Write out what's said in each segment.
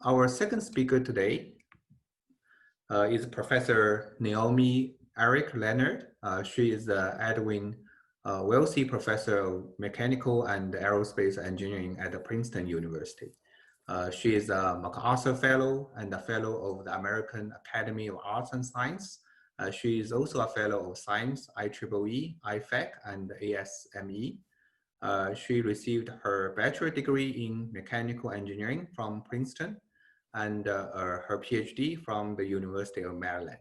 Our second speaker today is Professor Naomi Eric Leonard. She is the Edwin Wellesley Professor of Mechanical and Aerospace Engineering at the Princeton University. She is a MacArthur Fellow and a Fellow of the American Academy of Arts and Science. She is also a Fellow of Science, IEEE, IFAC, and ASME. She received her bachelor degree in mechanical engineering from Princeton and her PhD from the University of Maryland.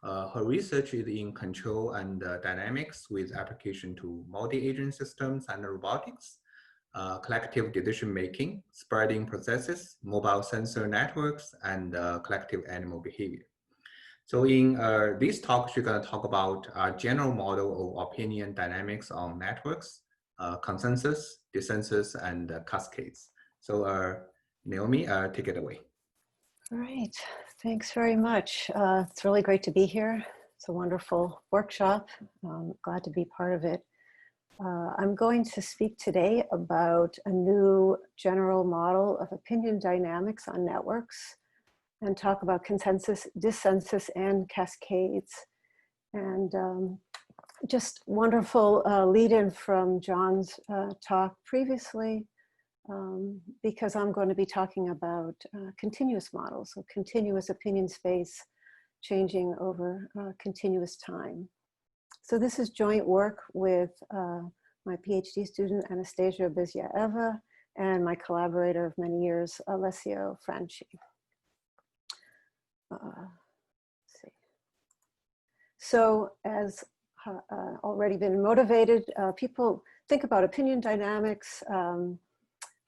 Her research is in control and dynamics with application to multi-agent systems and robotics, collective decision-making, spreading processes, mobile sensor networks, and collective animal behavior. So in this talk, she's going to talk about a general model of opinion dynamics on networks, consensus, dissensus, and cascades. So Naomi, take it away. All right, thanks very much. It's really great to be here. It's a wonderful workshop. Glad to be part of it. I'm going to speak today about a new general model of opinion dynamics on networks and talk about consensus, dissensus, and cascades. And just wonderful lead-in from John's talk previously, because I'm going to be talking about continuous models, so continuous opinion space changing over continuous time. So this is joint work with my PhD student, Anastasia Bizyaeva, and my collaborator of many years, Alessio Franci. Let's see. So as already been motivated, people think about opinion dynamics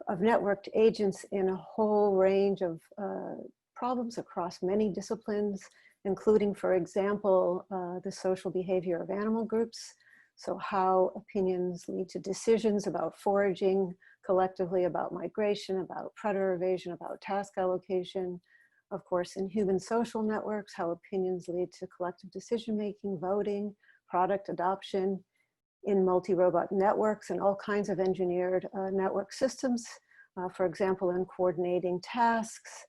of networked agents in a whole range of problems across many disciplines, including, for example, the social behavior of animal groups. So how opinions lead to decisions about foraging, collectively about migration, about predator evasion, about task allocation. Of course, in human social networks, how opinions lead to collective decision-making, voting, product adoption, in multi-robot networks and all kinds of engineered network systems, for example, in coordinating tasks,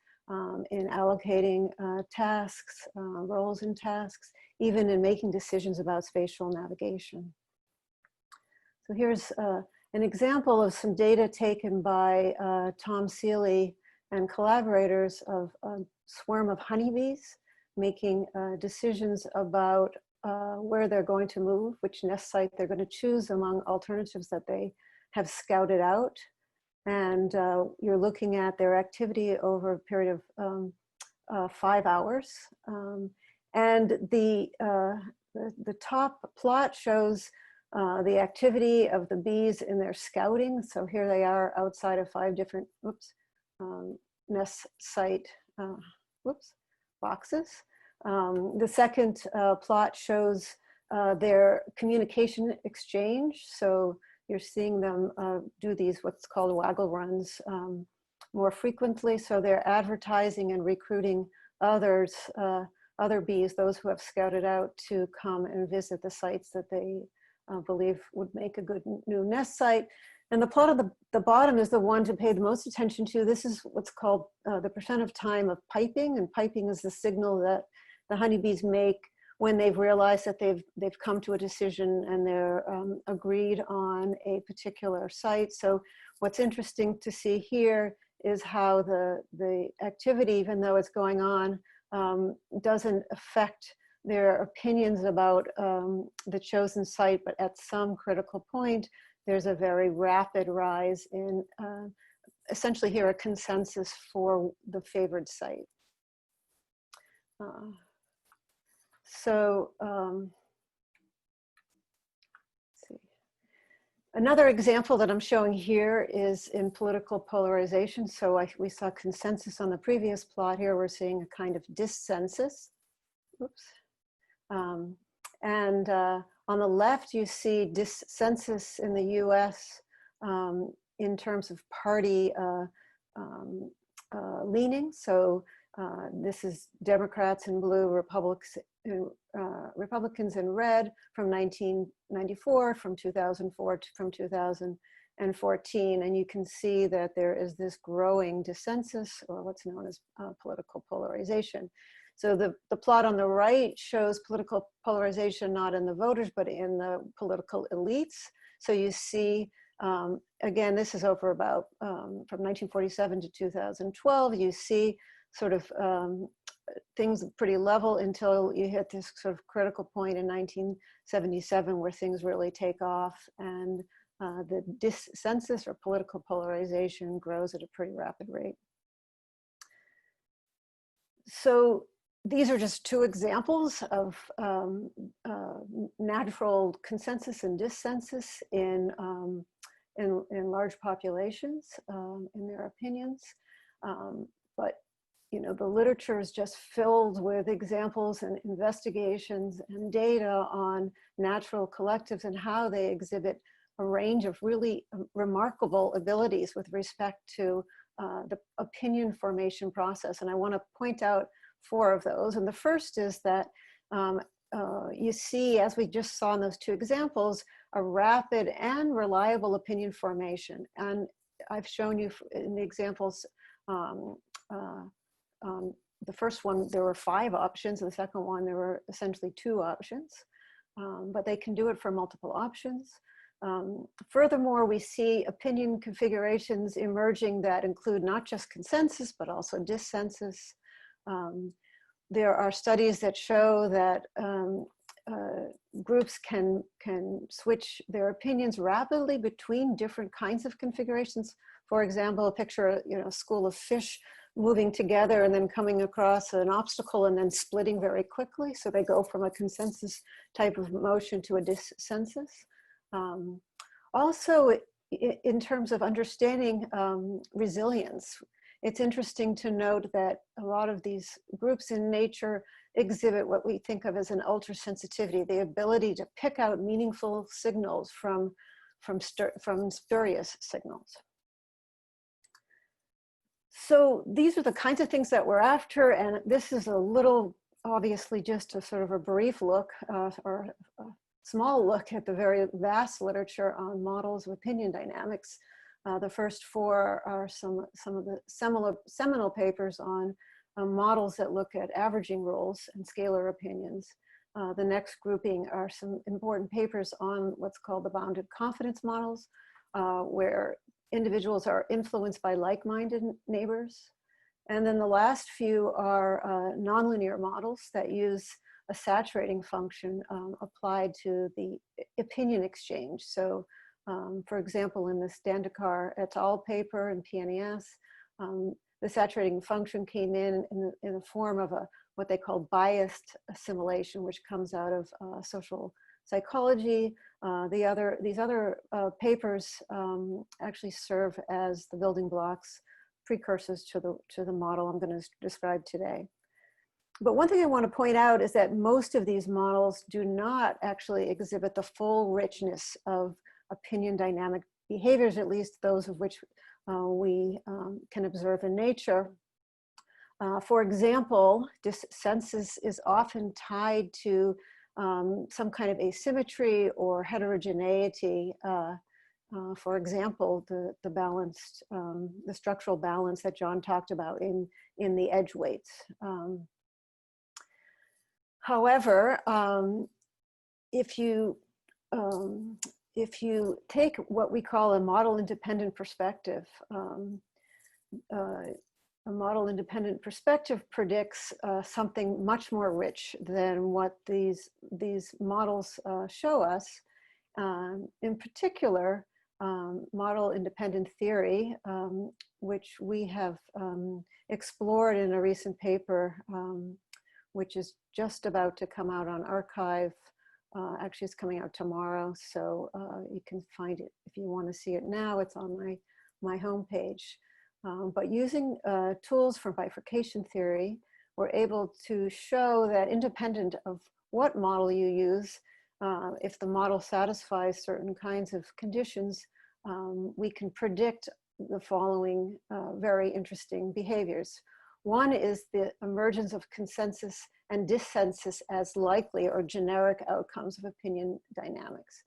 in allocating tasks, roles in tasks, even in making decisions about spatial navigation. So here's an example of some data taken by Tom Seeley and collaborators of a swarm of honeybees making decisions about where they're going to move, which nest site they're going to choose among alternatives that they have scouted out. And you're looking at their activity over a period of 5 hours. And the top plot shows the activity of the bees in their scouting. So here they are outside of 5 different nest site boxes. The second plot shows their communication exchange. So you're seeing them do these what's called waggle runs more frequently. So they're advertising and recruiting others, other bees, those who have scouted out, to come and visit the sites that they believe would make a good new nest site. And the plot of the bottom is the one to pay the most attention to. This is what's called the percent of time of piping. And piping is the signal that the honeybees make when they've realized that they've come to a decision and they're agreed on a particular site. So what's interesting to see here is how the activity, even though it's going on, doesn't affect their opinions about the chosen site, but at some critical point, there's a very rapid rise in essentially here a consensus for the favored site. Let's see. Another example that I'm showing here is in political polarization. So we saw consensus on the previous plot. Here we're seeing a kind of dissensus. Oops. On the left, you see dissensus in the US in terms of party leaning. So this is Democrats in blue, Republicans in red from 1994, from 2004 to from 2008. and 14, and you can see that there is this growing dissensus, or what's known as political polarization. So the plot on the right shows political polarization not in the voters, but in the political elites. So you see, again, this is over about from 1947 to 2012, you see sort of things pretty level until you hit this sort of critical point in 1977 where things really take off, and the dissensus, or political polarization, grows at a pretty rapid rate. So these are just two examples of natural consensus and dissensus in large populations in their opinions. But you know, the literature is just filled with examples and investigations and data on natural collectives and how they exhibit a range of really remarkable abilities with respect to the opinion formation process. And I want to point out 4 of those. And the first is that you see, as we just saw in those 2 examples, a rapid and reliable opinion formation. And I've shown you in the examples, the first one, there were 5 options, and the second one, there were essentially 2 options, but they can do it for multiple options. Furthermore, we see opinion configurations emerging that include not just consensus, but also dissensus. There are studies that show that groups can switch their opinions rapidly between different kinds of configurations. For example, picture a school of fish moving together and then coming across an obstacle and then splitting very quickly. So they go from a consensus type of motion to a dissensus. Also, in terms of understanding resilience, it's interesting to note that a lot of these groups in nature exhibit what we think of as an ultrasensitivity, the ability to pick out meaningful signals from spurious signals. So these are the kinds of things that we're after, and this is a little, obviously, just a sort of a brief look or a small look at the very vast literature on models of opinion dynamics. The first 4 are some of the seminal papers on models that look at averaging rules and scalar opinions. The next grouping are some important papers on what's called the bounded confidence models, where individuals are influenced by like-minded neighbors. And then the last few are nonlinear models that use a saturating function applied to the opinion exchange. So for example, in the Standekar et al. Paper in PNAS, the saturating function came in the form of what they call biased assimilation, which comes out of social psychology. These other papers actually serve as the building blocks, precursors to the model I'm going to describe today. But one thing I want to point out is that most of these models do not actually exhibit the full richness of opinion dynamic behaviors, at least those of which we can observe in nature. For example, dissensus is often tied to some kind of asymmetry or heterogeneity. For example, the balanced, the structural balance that John talked about in the edge weights. However, if you take what we call a model-independent perspective, a model-independent perspective predicts something much more rich than what these models show us. In particular, model-independent theory, which we have explored in a recent paper, which is just about to come out on arXiv. Actually, it's coming out tomorrow, so you can find it if you want to see it now. It's on my homepage. But using tools from bifurcation theory, we're able to show that independent of what model you use, if the model satisfies certain kinds of conditions, we can predict the following very interesting behaviors. One is the emergence of consensus and dissensus as likely or generic outcomes of opinion dynamics.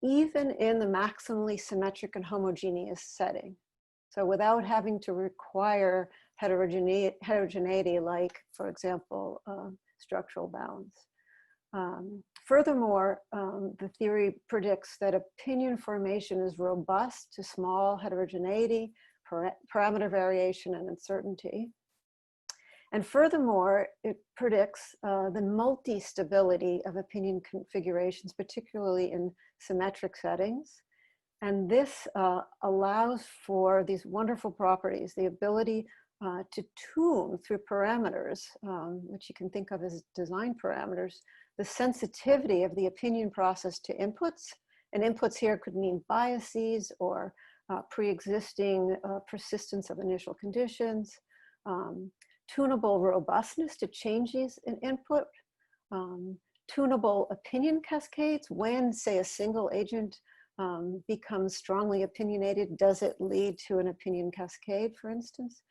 even in the maximally symmetric and homogeneous setting. So without having to require heterogeneity like, for example, structural bounds. Furthermore, the theory predicts that opinion formation is robust to small heterogeneity, parameter variation, and uncertainty. And furthermore, it predicts the multi-stability of opinion configurations, particularly in symmetric settings. And this allows for these wonderful properties, the ability to tune through parameters, which you can think of as design parameters, the sensitivity of the opinion process to inputs. And inputs here could mean biases or pre-existing persistence of initial conditions, tunable robustness to changes in input, tunable opinion cascades. When, say, a single agent becomes strongly opinionated, does it lead to an opinion cascade, for instance?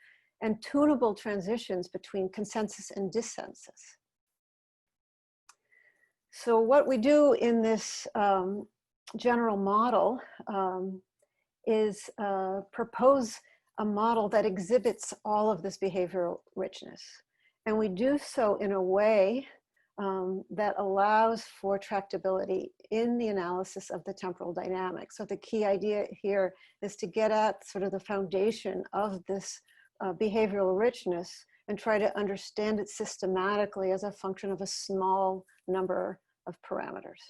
And tunable transitions between consensus and dissensus. So what we do in this general model is propose a model that exhibits all of this behavioral richness. And we do so in a way that allows for tractability in the analysis of the temporal dynamics. So the key idea here is to get at sort of the foundation of this behavioral richness and try to understand it systematically as a function of a small number of parameters.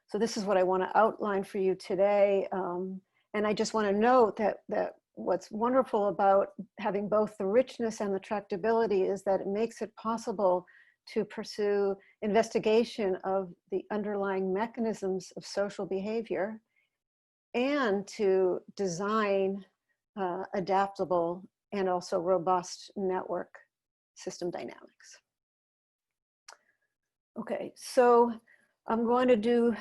So this is what I want to outline for you today. And I just want to note that what's wonderful about having both the richness and the tractability is that it makes it possible to pursue investigation of the underlying mechanisms of social behavior and to design adaptable and also robust network system dynamics. Okay, so I'm going to do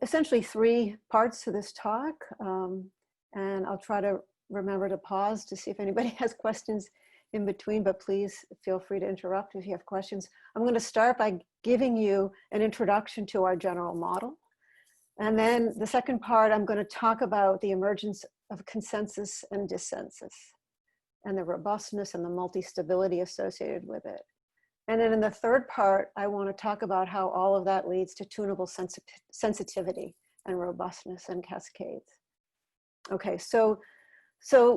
essentially 3 parts to this talk, and I'll try to remember to pause to see if anybody has questions in between, but please feel free to interrupt if you have questions. I'm going to start by giving you an introduction to our general model. And then the second part, I'm going to talk about the emergence of consensus and dissensus and the robustness and the multi-stability associated with it. And then in the third part, I want to talk about how all of that leads to tunable sensitivity and robustness and cascades. Okay, so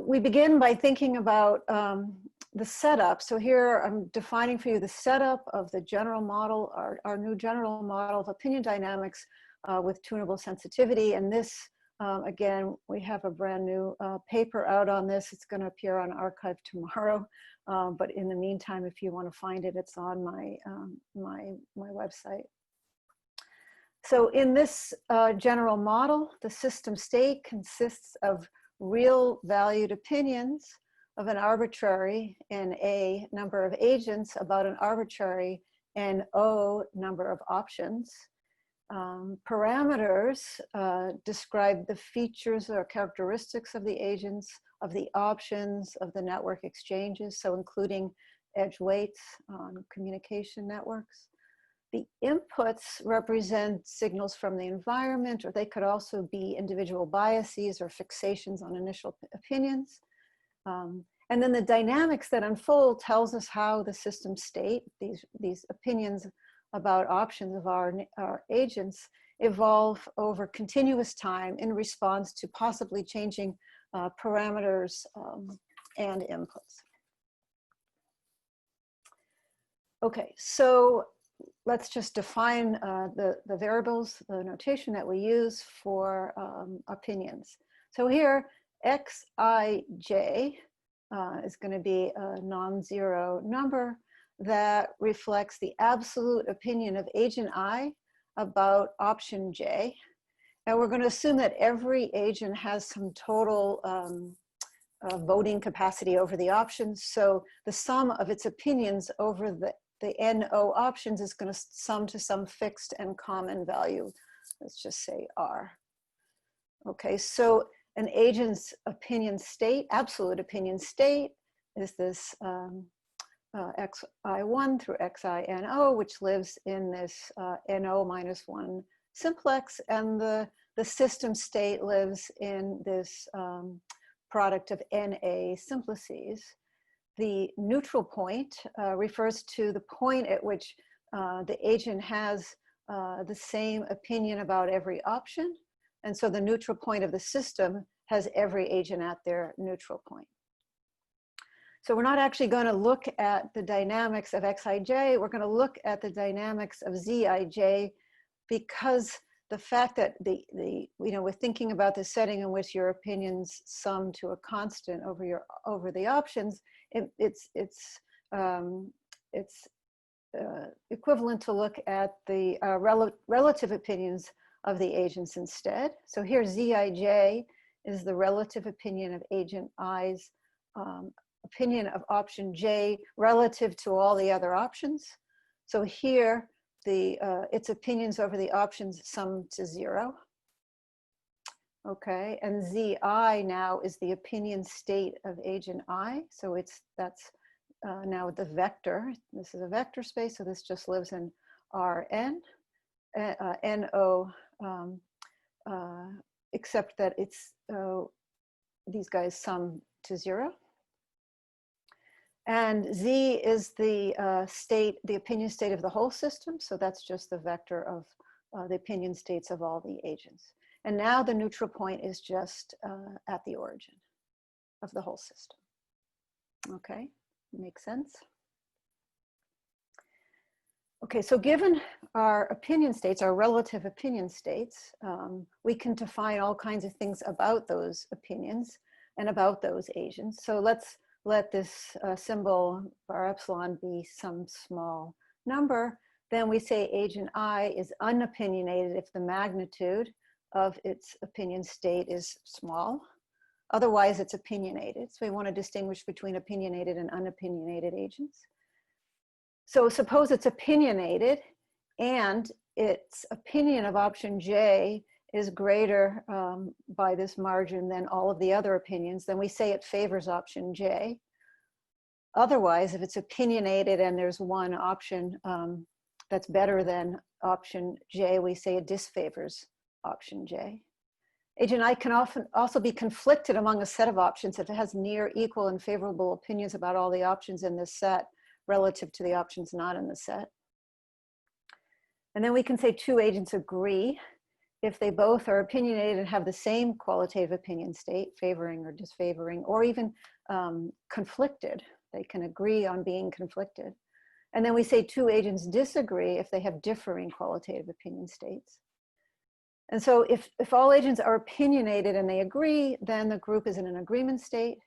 we begin by thinking about the setup. So here I'm defining for you the setup of the general model, our new general model of opinion dynamics with tunable sensitivity. And this, again, we have a brand new paper out on this. It's going to appear on arXiv tomorrow. But in the meantime, if you want to find it, it's on my website. So in this general model, the system state consists of real valued opinions of an arbitrary NA number of agents about an arbitrary NO number of options. Parameters describe the features or characteristics of the agents, of the options, of the network exchanges, so including edge weights on communication networks. The inputs represent signals from the environment, or they could also be individual biases or fixations on initial opinions. And then the dynamics that unfold tells us how the system state, these opinions about options of our agents, evolve over continuous time in response to possibly changing parameters and inputs. Okay, so let's just define the variables, the notation that we use for opinions. So here, xij is going to be a non-zero number that reflects the absolute opinion of agent I about option j. And we're going to assume that every agent has some total voting capacity over the options. So the sum of its opinions over the NO options is going to sum to some fixed and common value. Let's just say R. Okay, so an agent's opinion state, absolute opinion state, is this xi1 through xino, which lives in this no minus 1 simplex, and the system state lives in this product of NA simplices. The neutral point refers to the point at which the agent has the same opinion about every option. And so the neutral point of the system has every agent at their neutral point. So we're not actually going to look at the dynamics of Xij, we're going to look at the dynamics of Zij, because the fact that we're thinking about the setting in which your opinions sum to a constant over the options, it's equivalent to look at the relative opinions of the agents instead. So here Zij is the relative opinion of agent I's opinion of option J relative to all the other options. So here its opinions over the options sum to 0. Okay, and Zi now is the opinion state of agent I. So that's now the vector. This is a vector space, so this just lives in Rn, No, except that these guys sum to 0. And Z is the opinion state of the whole system. So that's just the vector of the opinion states of all the agents. And now the neutral point is just at the origin of the whole system. Okay, makes sense? Okay, so given our opinion states, our relative opinion states, we can define all kinds of things about those opinions and about those agents. So let's let this symbol bar epsilon be some small number. Then we say agent I is unopinionated if the magnitude of its opinion state is small. Otherwise, it's opinionated. So we want to distinguish between opinionated and unopinionated agents. So suppose it's opinionated and its opinion of option J is greater by this margin than all of the other opinions, then we say it favors option J. Otherwise, if it's opinionated and there's one option that's better than option J, we say it disfavors option J. Agent I can often also be conflicted among a set of options if it has near, equal, and favorable opinions about all the options in this set relative to the options not in the set. And then we can say two agents agree if they both are opinionated and have the same qualitative opinion state, favoring or disfavoring, or even conflicted. They can agree on being conflicted. And then we say two agents disagree if they have differing qualitative opinion states. And so if all agents are opinionated and they agree, then the group is in an agreement state.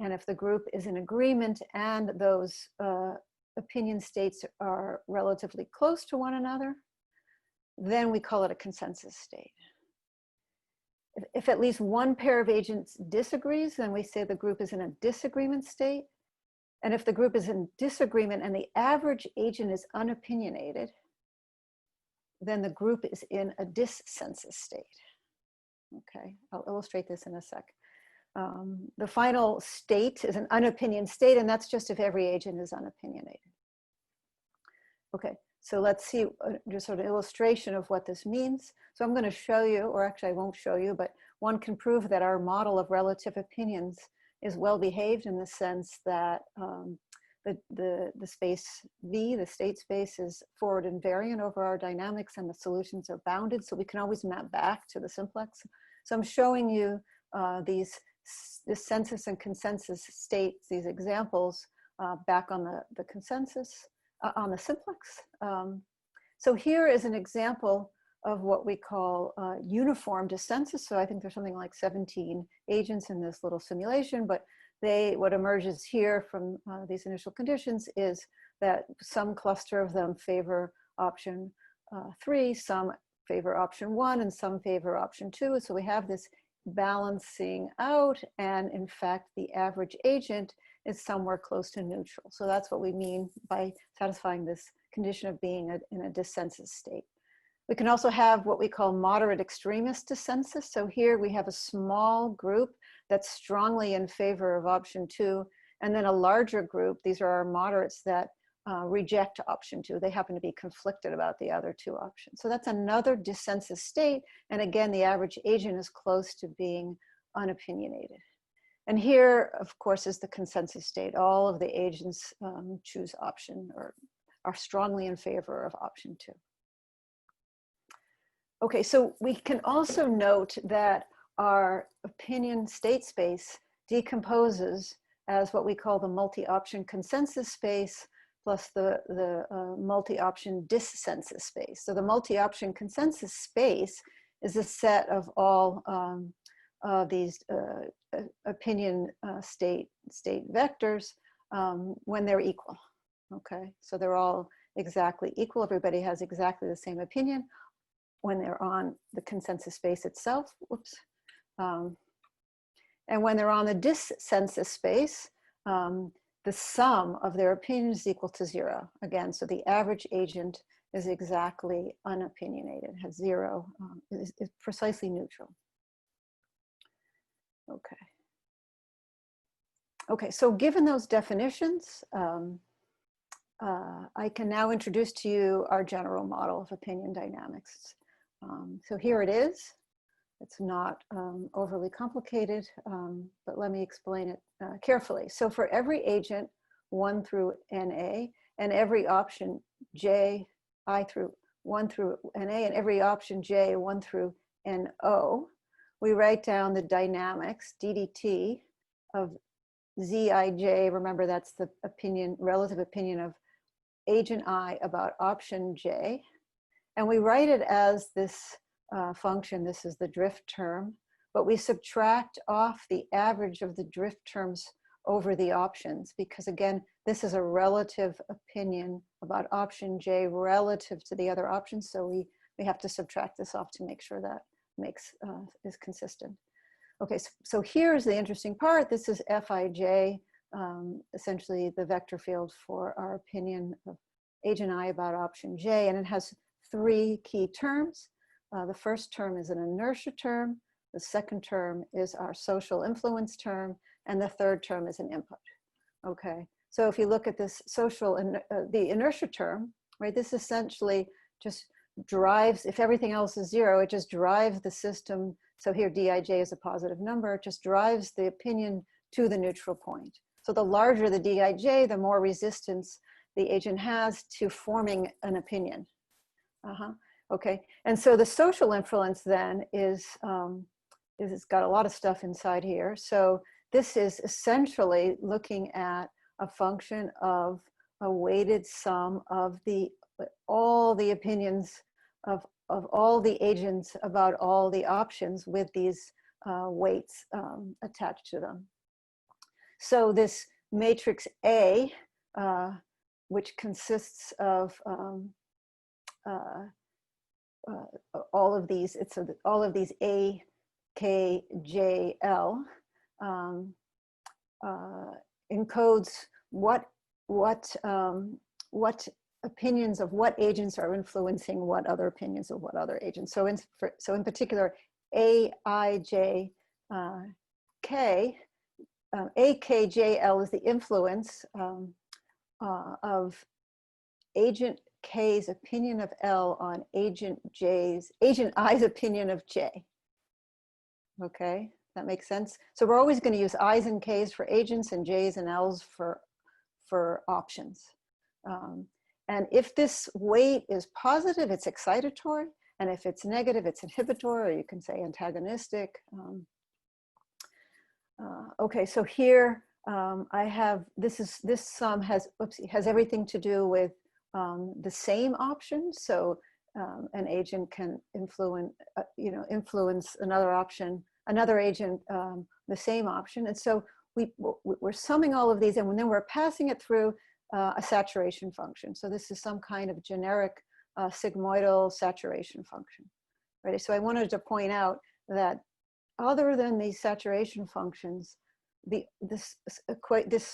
And if the group is in agreement and those opinion states are relatively close to one another, then we call it a consensus state. If at least one pair of agents disagrees, then we say the group is in a disagreement state. And if the group is in disagreement and the average agent is unopinionated, then the group is in a dissensus state. Okay, I'll illustrate this in a sec. The final state is an unopinionated state, and that's just if every agent is unopinionated. Okay, so let's see just sort of illustration of what this means. So I'm going to show you, or actually I won't show you, but one can prove that our model of relative opinions is well behaved in the sense that the space V, the state space, is forward invariant over our dynamics and the solutions are bounded. So we can always map back to the simplex. So I'm showing you these dissensus and consensus states, these examples back on the consensus, on the simplex. So here is an example of what we call uniform dissensus. So I think there's something like 17 agents in this little simulation, but what emerges here from these initial conditions is that some cluster of them favor option 3, some favor option 1, and some favor option 2. So we have this balancing out, and in fact, the average agent is somewhere close to neutral. So that's what we mean by satisfying this condition of being in a dissensus state. We can also have what we call moderate extremist dissensus. So here we have a small group that's strongly in favor of option 2, and then a larger group, these are our moderates, that reject option 2. They happen to be conflicted about the other 2 options. So that's another dissensus state. And again, the average agent is close to being unopinionated. And here, of course, is the consensus state. All of the agents choose option or are strongly in favor of option 2. Okay, so we can also note that our opinion state space decomposes as what we call the multi-option consensus space plus the multi-option dissensus space. So the multi-option consensus space is a set of all these opinion state vectors when they're equal. Okay, so they're all exactly equal. Everybody has exactly the same opinion when they're on the consensus space itself. Whoops. And when they're on the dissensus space, the sum of their opinions is equal to 0. Again, so the average agent is exactly unopinionated, has 0, is precisely neutral. Okay. Okay, so given those definitions, I can now introduce to you our general model of opinion dynamics. So here it is. It's not overly complicated, but let me explain it carefully. So for every agent 1 through NA, and every option J, I through 1 through NA, and every option J 1 through NO, we write down the dynamics, DDT, of Zij. Remember, that's the opinion, relative opinion of agent I about option J. And we write it as this function. This is the drift term, but we subtract off the average of the drift terms over the options, because again, this is a relative opinion about option J relative to the other options. So we have to subtract this off to make sure that is consistent. Okay, so here's the interesting part. This is Fij, essentially the vector field for our opinion of agent I about option J, and it has 3 key terms. The first term is an inertia term, the second term is our social influence term, and the third term is an input. Okay, so if you look at this social, the inertia term, right, this essentially just drives, if everything else is 0, it just drives the system. So here Dij is a positive number, it just drives the opinion to the neutral point. So the larger the Dij, the more resistance the agent has to forming an opinion. Okay, and so the social influence then is it's got a lot of stuff inside here. So this is essentially looking at a function of a weighted sum of all the opinions of all the agents about all the options with these weights attached to them. So this matrix A, which consists of all of these, all of these A, K, J, L, encodes what opinions of what agents are influencing what other opinions of what other agents. So in particular, A, I, J, K, A, K, J, L is the influence of agent K's opinion of L on agent I's opinion of J. Okay, that makes sense. So we're always going to use I's and K's for agents and J's and L's for options. And if this weight is positive, it's excitatory. And if it's negative, it's inhibitory, or you can say antagonistic. Okay, so here I have, this sum has everything to do with the same options. So an agent can influence another option, another agent, the same option. And so we're summing all of these, and then we're passing it through a saturation function. So this is some kind of generic sigmoidal saturation function, right? So I wanted to point out that other than these saturation functions, this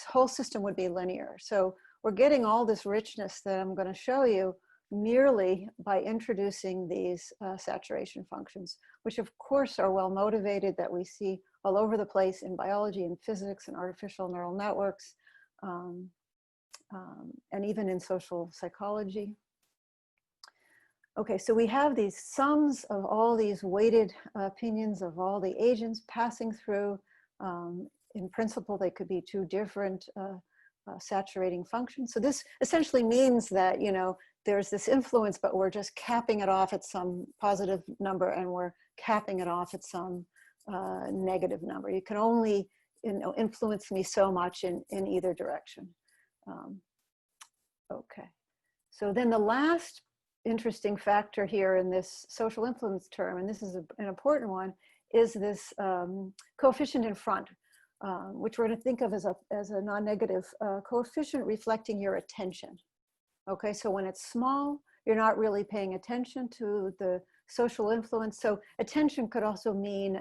whole system would be linear. So we're getting all this richness that I'm going to show you merely by introducing these saturation functions, which of course are well motivated, that we see all over the place in biology and physics and artificial neural networks. and even in social psychology. Okay, so we have these sums of all these weighted opinions of all the agents passing through. In principle, they could be two different saturating functions. So this essentially means that, you know, there's this influence, but we're just capping it off at some positive number, and we're capping it off at some negative number. You can only, you know, influence me so much in either direction. Okay, so then the last interesting factor here in this social influence term, and this is an important one, is this coefficient in front, which we're going to think of as a non-negative coefficient reflecting your attention. Okay, so when it's small, you're not really paying attention to the social influence. So attention could also mean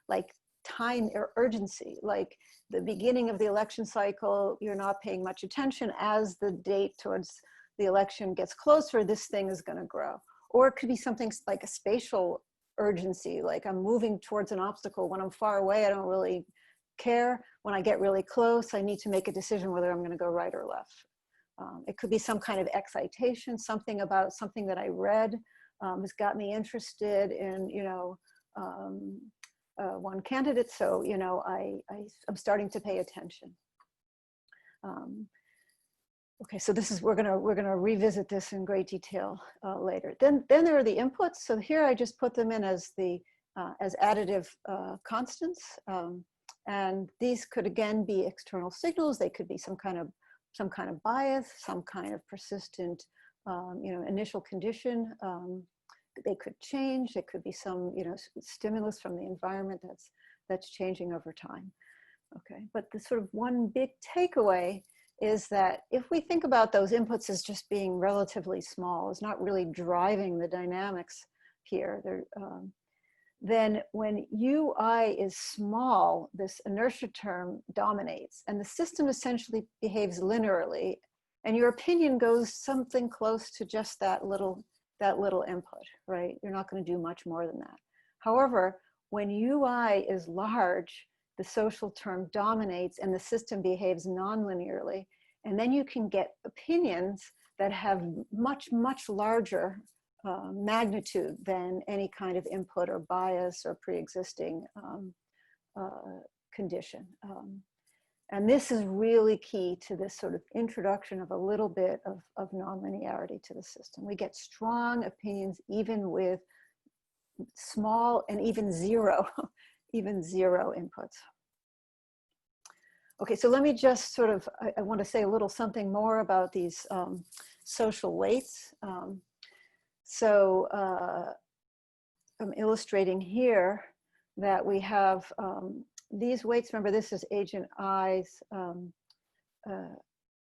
like time or urgency, like the beginning of the election cycle, you're not paying much attention. As the date towards the election gets closer, this thing is going to grow. Or it could be something like a spatial urgency, like I'm moving towards an obstacle. When I'm far away, I don't really care. When I get really close, I need to make a decision whether I'm going to go right or left. It could be some kind of excitation, something about something that I read has got me interested in, you know, one candidate. So, you know, I'm starting to pay attention. Okay, so this is, we're gonna revisit this in great detail later. Then there are the inputs. So here I just put them in as the as additive constants, and these could again be external signals. They could be some kind of bias, some kind of persistent, you know, initial condition. They could change. It could be some, you know, stimulus from the environment that's changing over time. Okay, but the sort of one big takeaway is that if we think about those inputs as just being relatively small, is not really driving the dynamics here, then when UI is small, this inertia term dominates, and the system essentially behaves linearly, and your opinion goes something close to just that little input, right? You're not going to do much more than that. However, when UI is large, the social term dominates and the system behaves non-linearly. And then you can get opinions that have much, much larger magnitude than any kind of input or bias or pre-existing condition. And this is really key to this sort of introduction of a little bit of non-linearity to the system. We get strong opinions even with small and even zero inputs. Okay, so let me just sort of, I want to say a little something more about these social weights. I'm illustrating here that we have these weights. Remember, this is agent I's,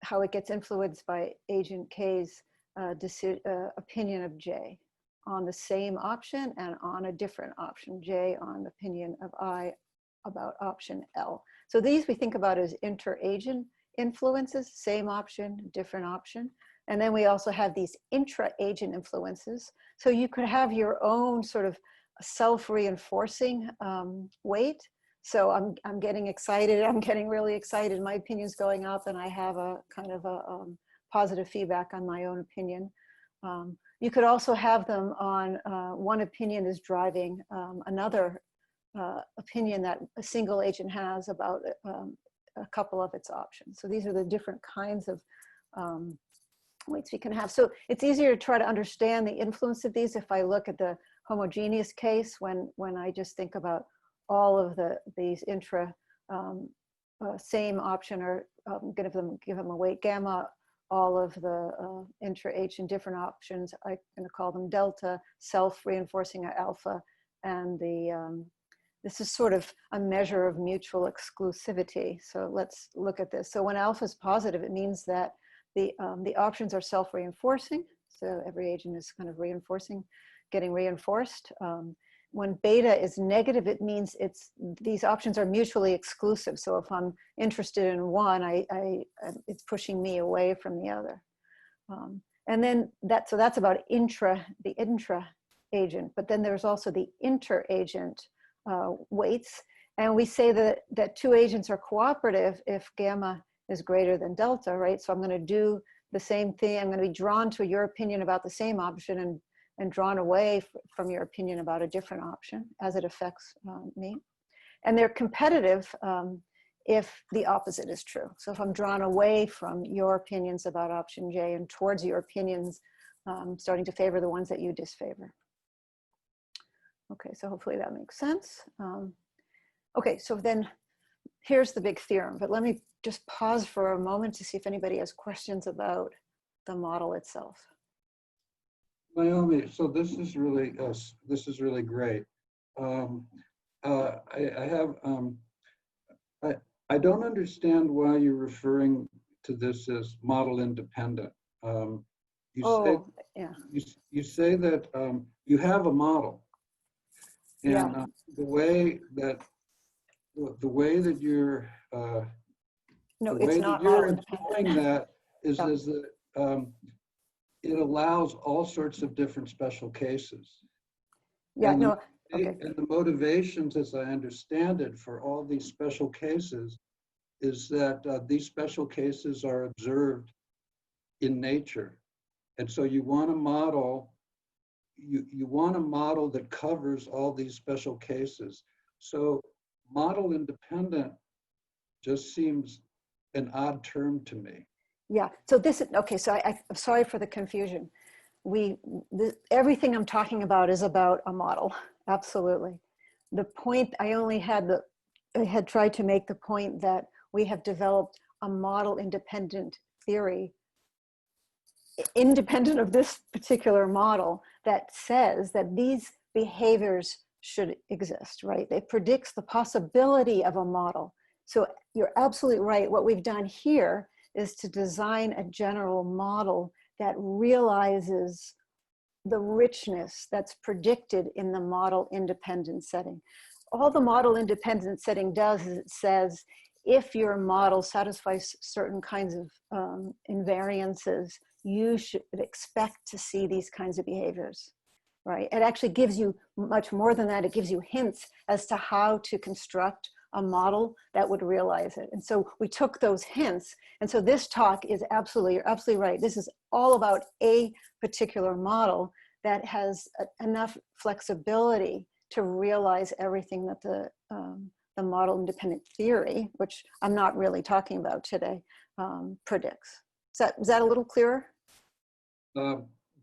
how it gets influenced by agent K's opinion of J on the same option and on a different option, J on the opinion of I about option L. So these we think about as inter-agent influences, same option, different option. And then we also have these intra-agent influences. So you could have your own sort of self-reinforcing weight. So I'm getting excited, I'm getting really excited, my opinion's going up, and I have a kind of a positive feedback on my own opinion. You could also have them on one opinion is driving another opinion that a single agent has about a couple of its options. So these are the different kinds of weights we can have. So it's easier to try to understand the influence of these if I look at the homogeneous case when I just think about all of these intra same option, or give them a weight gamma, all of the intra-agent different options, I'm going to call them delta, self-reinforcing alpha, and this is sort of a measure of mutual exclusivity. So let's look at this. So when alpha is positive, it means that the options are self-reinforcing. So every agent is kind of reinforcing, getting reinforced. When beta is negative, it means these options are mutually exclusive. So if I'm interested in one, it's pushing me away from the other. And then so that's about the intra-agent, but then there's also the inter-agent weights. And we say that two agents are cooperative if gamma is greater than delta, right? So I'm going to do the same thing. I'm going to be drawn to your opinion about the same option and drawn away from your opinion about a different option as it affects me. And they're competitive if the opposite is true. So if I'm drawn away from your opinions about option J and towards your opinions, starting to favor the ones that you disfavor. Okay, so hopefully that makes sense. Okay, so then here's the big theorem, but let me just pause for a moment to see if anybody has questions about the model itself. Naomi, so this is really great. I don't understand why you're referring to this as model independent. You say that you have a model, and Yeah. the way that you're No, the it's way not that you're model employing independent. that is Yeah. is that it allows all sorts of different special cases. Yeah, And no, okay. And the motivations, as I understand it, for all these special cases is that these special cases are observed in nature. And so you want a model, you want a model that covers all these special cases. So model independent just seems an odd term to me. Yeah, so this is, okay, so I'm sorry for the confusion. Everything I'm talking about is about a model, absolutely. The point, I had tried to make the point that we have developed a model independent theory, independent of this particular model, that says that these behaviors should exist, right? It predicts the possibility of a model. So you're absolutely right. What we've done here is to design a general model that realizes the richness that's predicted in the model independent setting. All the model independent setting does is it says, if your model satisfies certain kinds of invariances, you should expect to see these kinds of behaviors, right? It actually gives you much more than that. It gives you hints as to how to construct a model that would realize it. And so we took those hints. And so this talk is you're absolutely right. This is all about a particular model that has enough flexibility to realize everything that the model independent theory, which I'm not really talking about today, predicts. Is that a little clearer?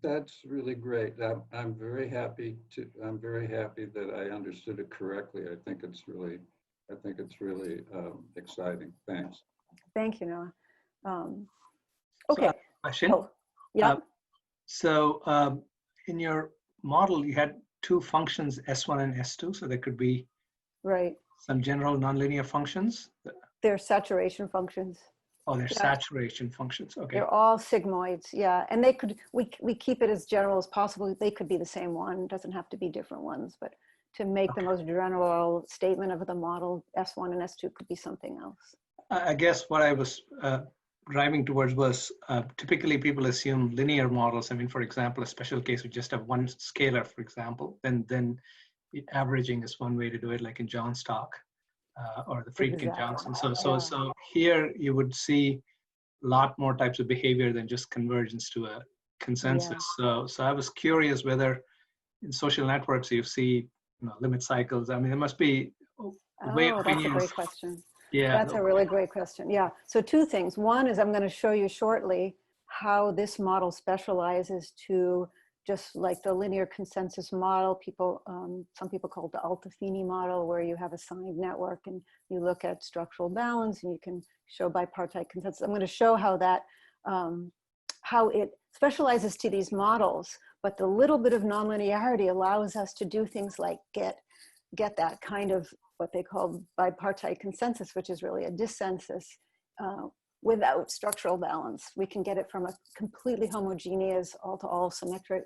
That's really great. I'm very happy that I understood it correctly. I think it's really exciting. Thanks. Thank you, Noah. Okay. So question. Oh, yeah. In your model, you had two functions, S1 and S2, so there could be some general nonlinear functions. They're saturation functions. Oh, they're saturation functions. Okay. They're all sigmoids, yeah. And they could, we keep it as general as possible. They could be the same one. It doesn't have to be different ones, but to make the most general statement of the model, S1 and S2 could be something else. I guess what I was driving towards was typically people assume linear models. I mean, for example, a special case would just have one scalar, for example, then averaging is one way to do it, like in John's talk or the Friedkin Johnson. So here you would see a lot more types of behavior than just convergence to a consensus. So I was curious whether in social networks you see limit cycles. I mean, there must be that's a great question. Yeah, that's a really great question. Yeah. So two things. One is I'm going to show you shortly how this model specializes to just like the linear consensus model. Some people call it the Altafini model, where you have a signed network and you look at structural balance and you can show bipartite consensus. I'm going to show how that, how it specializes to these models, but the little bit of nonlinearity allows us to do things like get that kind of what they call bipartite consensus, which is really a dissensus without structural balance. We can get it from a completely homogeneous, all-to-all symmetric,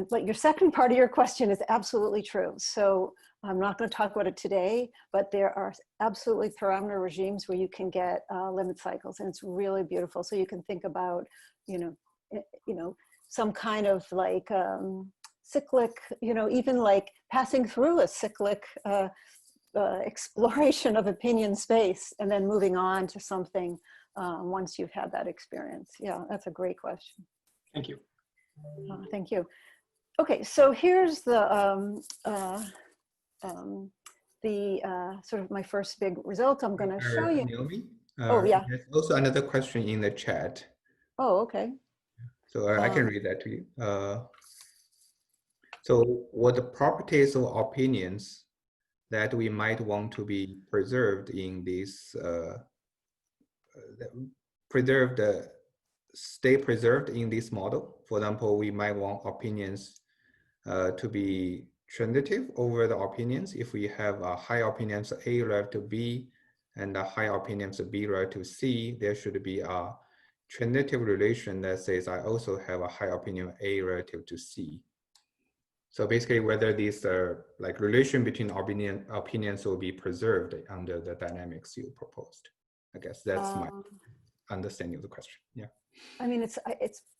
but your second part of your question is absolutely true. So I'm not going to talk about it today, but there are absolutely parameter regimes where you can get limit cycles, and it's really beautiful. So you can think about, some kind of like cyclic, even like passing through a cyclic exploration of opinion space and then moving on to something once you've had that experience? Yeah, that's a great question. Thank you. Thank you. Okay, so here's the sort of my first big result I'm going to show you. Naomi, Oh, yeah. there's also another question in the chat. Oh, okay. So I can read that to you. So what the properties or opinions that we might want to be preserved in this, stay preserved in this model? For example, we might want opinions to be transitive over the opinions. If we have a high opinions A relative to B and a high opinions B relative to C, there should be a transitive relation that says I also have a high opinion A relative to C. So basically, whether these like relation between opinions will be preserved under the dynamics you proposed. I guess that's my understanding of the question. Yeah. I mean, it's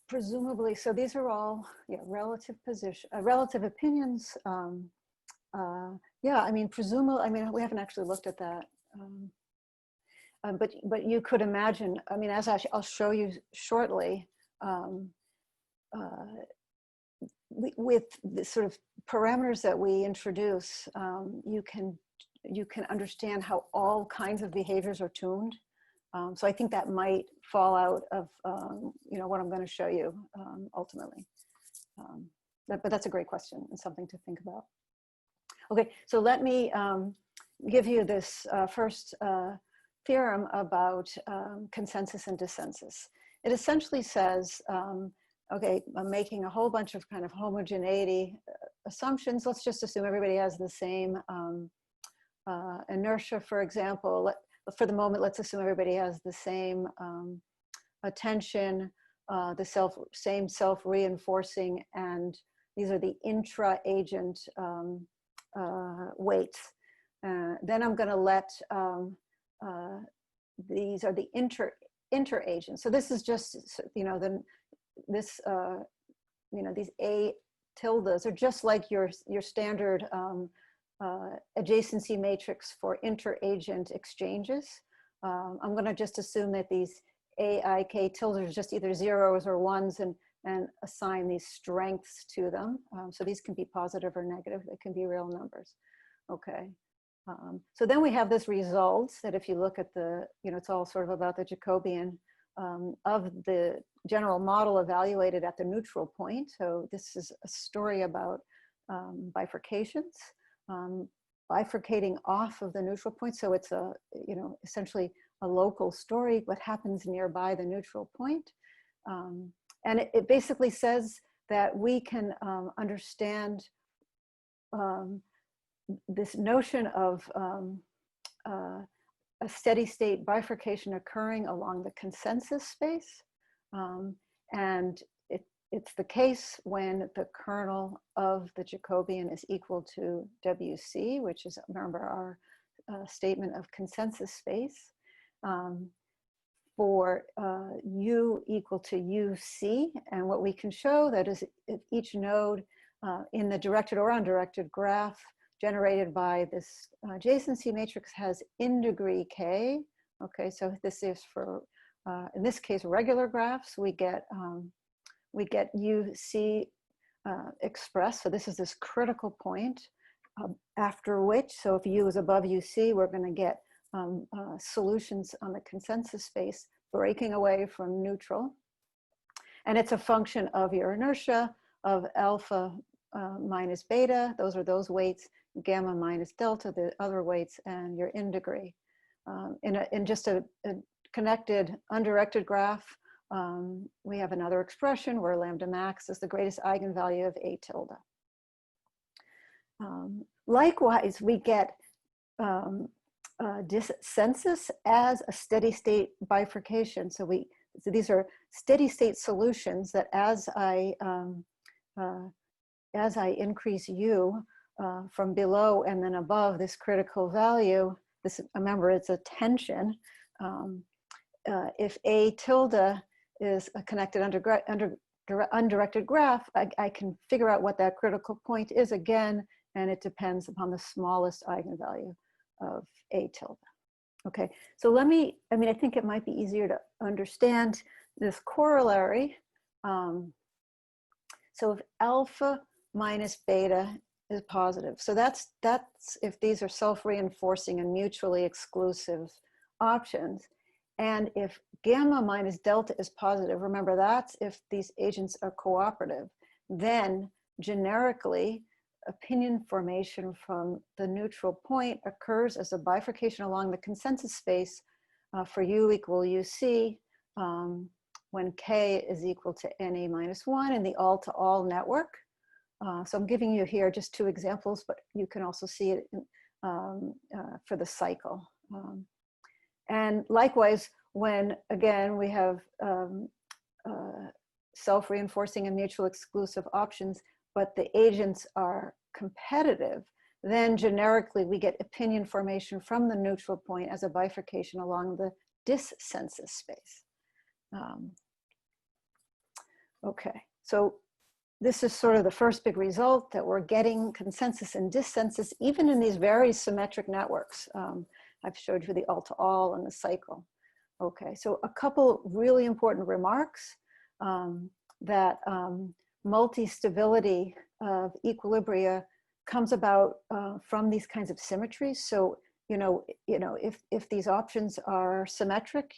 presumably, so these are all relative position, relative opinions. Yeah, I mean, presumably, I mean, we haven't actually looked at that. But you could imagine, I mean, as I'll show you shortly, with the sort of parameters that we introduce, you can understand how all kinds of behaviors are tuned. So I think that might fall out of what I'm going to show you ultimately. But that's a great question and something to think about. Okay, so let me give you this first theorem about consensus and dissensus. It essentially says, okay, I'm making a whole bunch of kind of homogeneity assumptions. Let's just assume everybody has the same inertia, for example. For the moment, let's assume everybody has the same attention, the same self-reinforcing, and these are the intra-agent weights. Then I'm going to let these are the inter-agents. So this is just these A tildes are just like your standard adjacency matrix for inter-agent exchanges. I'm going to just assume that these AIK tildes are just either zeros or ones and assign these strengths to them. So these can be positive or negative. They can be real numbers. Okay. So then we have this result that if you look at the, it's all sort of about the Jacobian of the general model evaluated at the neutral point. So this is a story about bifurcations. Bifurcating off of the neutral point. So it's a, essentially a local story, what happens nearby the neutral point. And it basically says that we can understand this notion of a steady state bifurcation occurring along the consensus space. And it's the case when the kernel of the Jacobian is equal to WC, which is, remember, our statement of consensus space. For U equal to UC, and what we can show that is if each node in the directed or undirected graph generated by this adjacency matrix has in degree K. Okay, so this is for, in this case, regular graphs, we get UC expressed. So this is this critical point after which, so if U is above UC, we're going to get solutions on the consensus space breaking away from neutral. And it's a function of your inertia of alpha minus beta. Those are those weights, gamma minus delta, the other weights, and your in degree. In just a connected undirected graph, we have another expression where lambda max is the greatest eigenvalue of A tilde. Likewise, we get dissensus as a steady state bifurcation. So these are steady state solutions that as I increase U from below and then above this critical value, this, remember, it's a tension. If A tilde is a connected undirected graph, I can figure out what that critical point is again, and it depends upon the smallest eigenvalue of A tilde. Okay, so let me, I think it might be easier to understand this corollary. So if alpha minus beta is positive, so that's if these are self-reinforcing and mutually exclusive options. And if gamma minus delta is positive, remember that's if these agents are cooperative, then generically opinion formation from the neutral point occurs as a bifurcation along the consensus space for U equal UC when K is equal to NA minus 1 in the all-to-all network. So I'm giving you here just two examples, but you can also see it in, for the cycle. And likewise, when again we have self-reinforcing and mutual exclusive options, but the agents are competitive, then generically we get opinion formation from the neutral point as a bifurcation along the dissensus space. Okay, so this is sort of the first big result, that we're getting consensus and dissensus even in these very symmetric networks. I've showed you the all-to-all and the cycle. Okay, so a couple really important remarks that multi-stability of equilibria comes about from these kinds of symmetries. So, if these options are symmetric,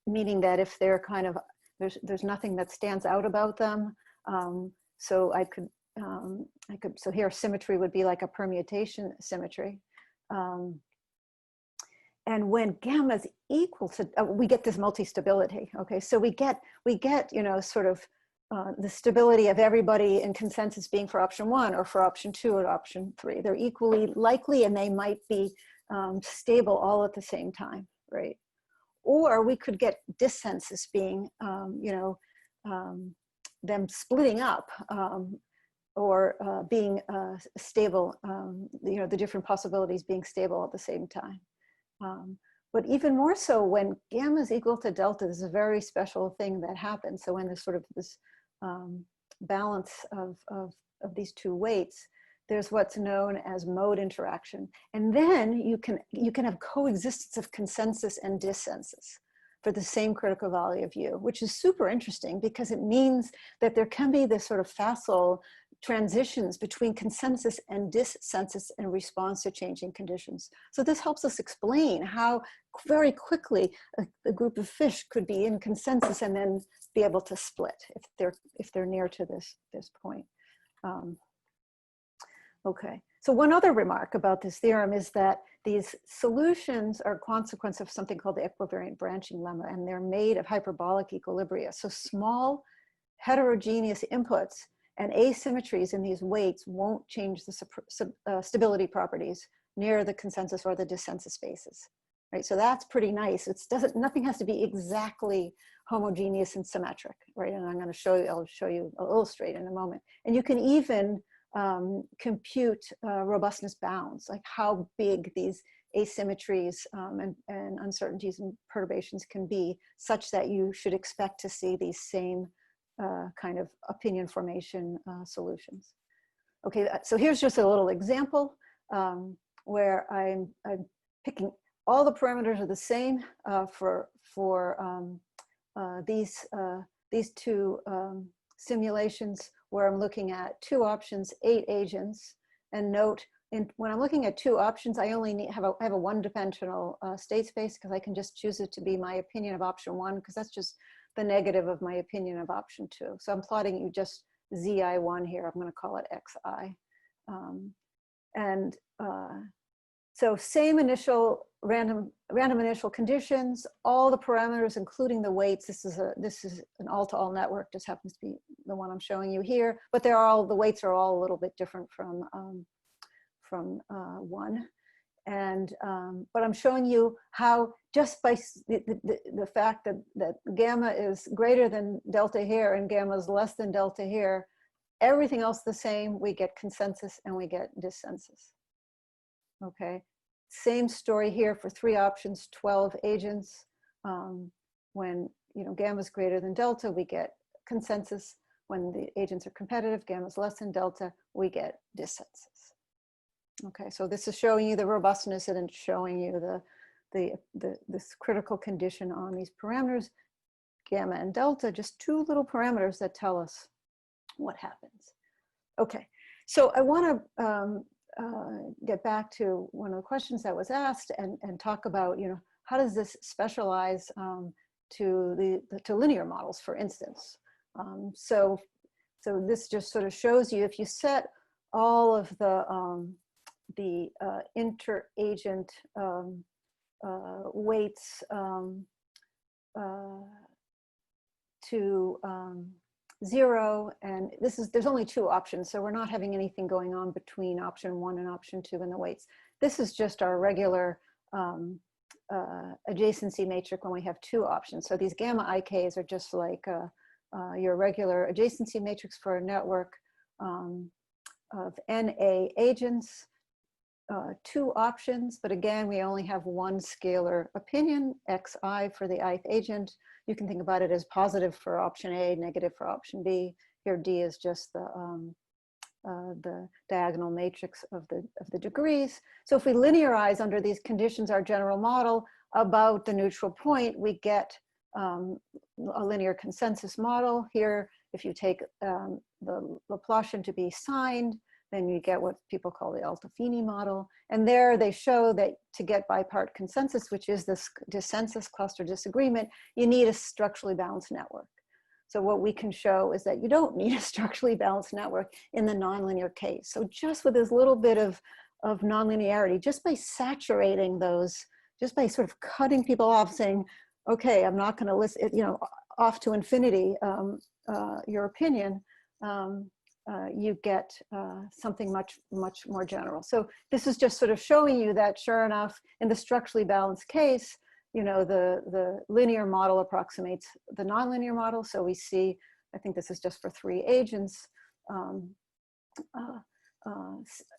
meaning that if they're kind of, there's nothing that stands out about them. So so here symmetry would be like a permutation symmetry. And when gamma is equal to, we get this multi-stability. Okay, so we get sort of the stability of everybody in consensus being for option 1 or for option 2 or option 3. They're equally likely and they might be stable all at the same time, right? Or we could get dissensus being, them splitting up or being stable, the different possibilities being stable at the same time. But even more so when gamma is equal to delta, this is a very special thing that happens. So when there's sort of this balance of these two weights, there's what's known as mode interaction. And then you can have coexistence of consensus and dissensus for the same critical value of U, which is super interesting because it means that there can be this sort of facile transitions between consensus and dissensus in response to changing conditions. So this helps us explain how very quickly a group of fish could be in consensus and then be able to split if they're near to this point. Okay, so one other remark about this theorem is that these solutions are a consequence of something called the equivariant branching lemma, and they're made of hyperbolic equilibria. So small heterogeneous inputs and asymmetries in these weights won't change the stability properties near the consensus or the dissensus spaces, right? So that's pretty nice. Nothing has to be exactly homogeneous and symmetric, right? And I'll illustrate in a moment. And you can even compute robustness bounds, like how big these asymmetries and uncertainties and perturbations can be, such that you should expect to see these same kind of opinion formation solutions. Okay, so here's just a little example where I'm picking all the parameters are the same for these two simulations, where I'm looking at 2 options, 8 agents, and note when I'm looking at 2 options, I only have a one-dimensional state space because I can just choose it to be my opinion of option 1, because that's just the negative of my opinion of option 2. So I'm plotting you just ZI1 here. I'm going to call it XI. So same initial random initial conditions, all the parameters, including the weights. This is an all-to-all network. Just happens to be the one I'm showing you here. But the weights are all a little bit different from 1. And but I'm showing you how just by the fact that gamma is greater than delta here and gamma is less than delta here, everything else the same, we get consensus and we get dissensus. Okay, same story here for 3 options, 12 agents. When gamma is greater than delta, we get consensus. When the agents are competitive, gamma is less than delta, we get dissensus. Okay, so this is showing you the robustness and it's showing you this critical condition on these parameters, gamma and delta, just two little parameters that tell us what happens. Okay, so I want to get back to one of the questions that was asked and talk about, you know, how does this specialize to linear models, for instance. So this just sort of shows you, if you set all of the inter-agent weights to 0, and there's only two options, so we're not having anything going on between option 1 and option 2 in the weights. This is just our regular adjacency matrix when we have two options. So these gamma IKs are just like your regular adjacency matrix for a network of NA agents, two options, but again, we only have one scalar opinion, xi for the ith agent. You can think about it as positive for option A, negative for option B. Here D is just the diagonal matrix of the degrees. So if we linearize under these conditions our general model about the neutral point, we get a linear consensus model. Here, if you take the Laplacian to be signed, then you get what people call the Altafini model. And there they show that to get bipart consensus, which is this dissensus cluster disagreement, you need a structurally balanced network. So what we can show is that you don't need a structurally balanced network in the nonlinear case. So just with this little bit of nonlinearity, just by saturating those, just by sort of cutting people off, saying, okay, I'm not going to listen, you know, off to infinity, your opinion, you get something much more general. So this is just sort of showing you that, sure enough, in the structurally balanced case, you know, the linear model approximates the nonlinear model. So we see, I think this is just for 3 agents,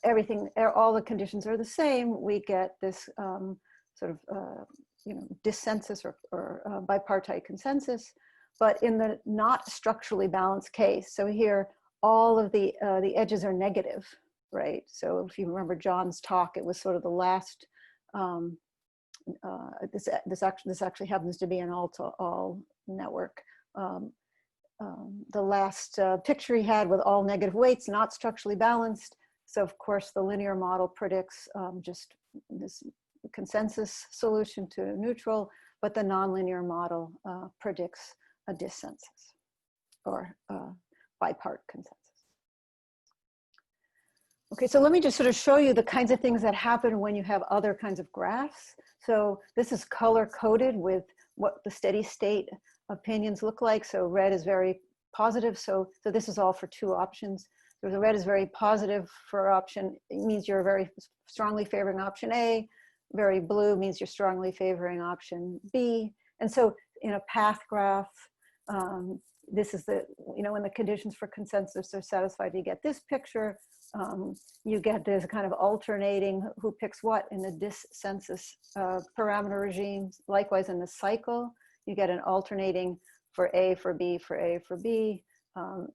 everything, all the conditions are the same. We get this sort of, you know, dissensus or bipartite consensus. But in the not structurally balanced case, so here, all of the edges are negative, right? So if you remember John's talk, it was sort of the last, this actually happens to be an all-to-all network. The last picture he had with all negative weights, not structurally balanced. So of course the linear model predicts just this consensus solution to neutral, but the nonlinear model predicts a dissensus or bipart consensus. Okay, so let me just sort of show you the kinds of things that happen when you have other kinds of graphs. So this is color coded with what the steady state opinions look like. So red is very positive. So this is all for 2 options. So the red is very positive for option, it means you're very strongly favoring option A. Very blue means you're strongly favoring option B. And so in a path graph, this is the, you know, when the conditions for consensus are satisfied, you get this picture. You get this kind of alternating who picks what in the dissensus parameter regimes. Likewise in the cycle, you get an alternating for A, for B, for A, for B.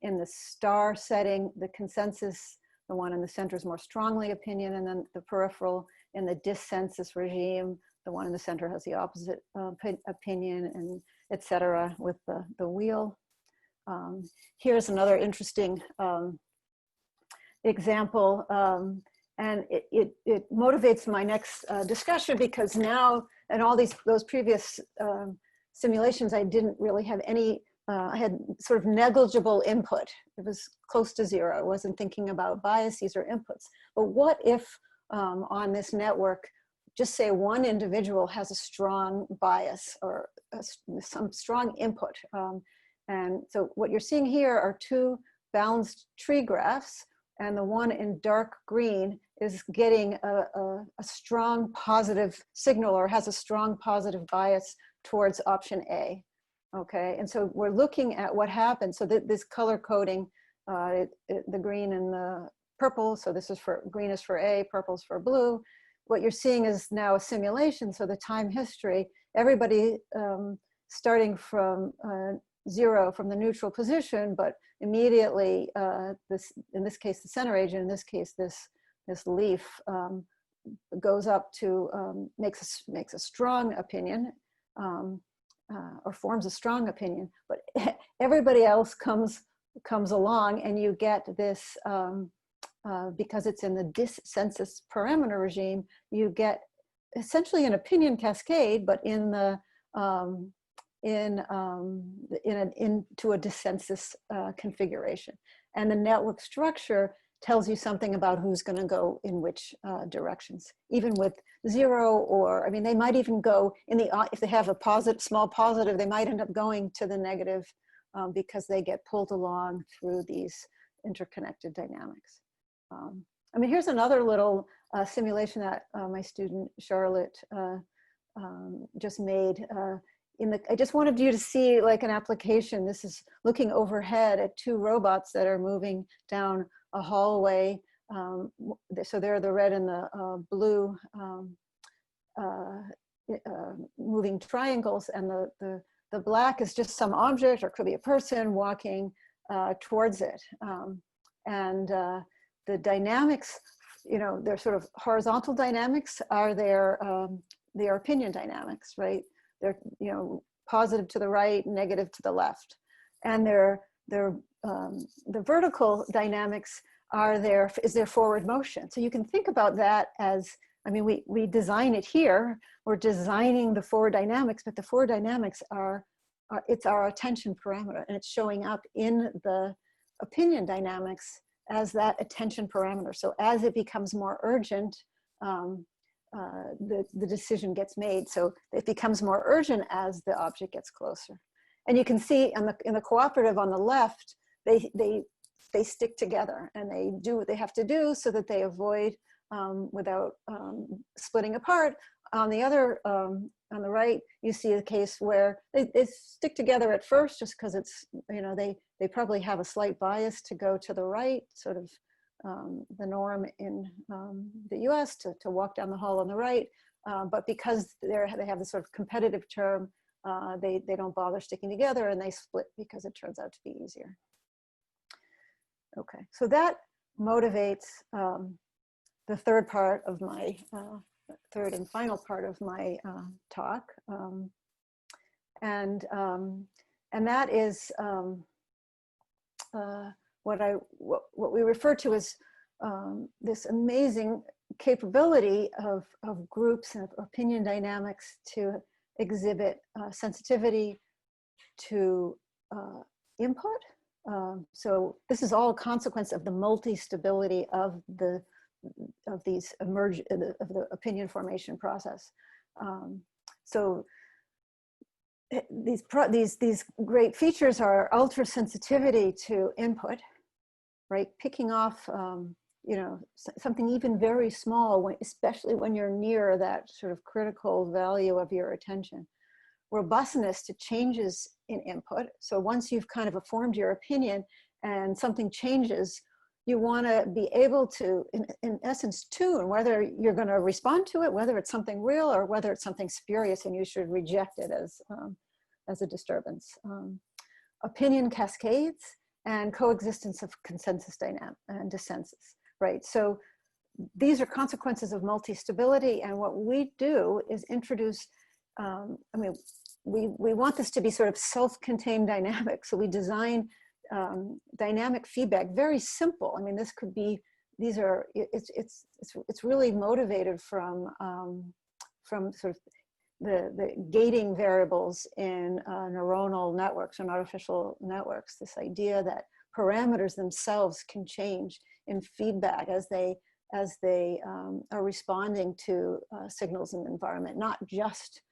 In the star setting, the consensus, the one in the center is more strongly opinion, and then the peripheral in the dissensus regime, the one in the center has the opposite opinion, and etc. with the wheel. Here's another interesting example, and it motivates my next discussion, because now, in all those previous simulations, I didn't really have any, I had sort of negligible input. It was close to 0. I wasn't thinking about biases or inputs. But what if on this network, just say one individual has a strong bias or some strong input? And so what you're seeing here are 2 balanced tree graphs, and the one in dark green is getting a strong positive signal, or has a strong positive bias towards option A. Okay, and so we're looking at what happens. So this color coding, the green and the purple, so this is for, green is for A, purple is for blue. What you're seeing is now a simulation, so the time history, everybody starting from 0 from the neutral position, but immediately in this case the center agent, in this case this this leaf goes up to, makes a strong opinion, or forms a strong opinion, but everybody else comes along, and you get this, because it's in the dissensus parameter regime, you get essentially an opinion cascade, but in the into a dissensus configuration. And the network structure tells you something about who's going to go in which directions, even with 0, or, I mean, they might even go in the, if they have a positive, small positive, they might end up going to the negative because they get pulled along through these interconnected dynamics. I mean, here's another little simulation that my student Charlotte just made. I just wanted you to see like an application. This is looking overhead at 2 robots that are moving down a hallway. So they're the red and the blue moving triangles, and the black is just some object, or could be a person walking towards it. The dynamics, you know, they're sort of horizontal dynamics are their opinion dynamics, right? They're, you know, positive to the right, negative to the left. And the vertical dynamics is their forward motion. So you can think about that as, I mean, we design it here, we're designing the forward dynamics, but the forward dynamics it's our attention parameter, and it's showing up in the opinion dynamics as that attention parameter. So as it becomes more urgent, the decision gets made. So it becomes more urgent as the object gets closer. And you can see in the cooperative on the left, they stick together, and they do what they have to do so that they avoid without splitting apart. On the other, on the right, you see a case where they stick together at first just because it's, you know, they probably have a slight bias to go to the right, sort of the norm in the US to walk down the hall on the right. But because they have this sort of competitive term, they don't bother sticking together, and they split because it turns out to be easier. Okay, so that motivates the third part of my, third and final part of my talk. And that is what we refer to as this amazing capability of groups and opinion dynamics to exhibit sensitivity to input. So this is all a consequence of the multi-stability of the opinion formation process. So these great features are ultra sensitivity to input, right? Picking off, you know, something even very small, especially when you're near that sort of critical value of your attention. Robustness to changes in input. So once you've kind of formed your opinion and something changes, you want to be able to, in essence, tune whether you're going to respond to it, whether it's something real or whether it's something spurious and you should reject it as a disturbance. Opinion cascades and coexistence of consensus dynamic and dissenses, right? So these are consequences of multi-stability, and what we do is introduce, I mean, we want this to be sort of self-contained dynamic, so we design dynamic feedback, very simple. I mean, this could be, it's really motivated from sort of the gating variables in neuronal networks and artificial networks, this idea that parameters themselves can change in feedback as they are responding to signals in the environment, not just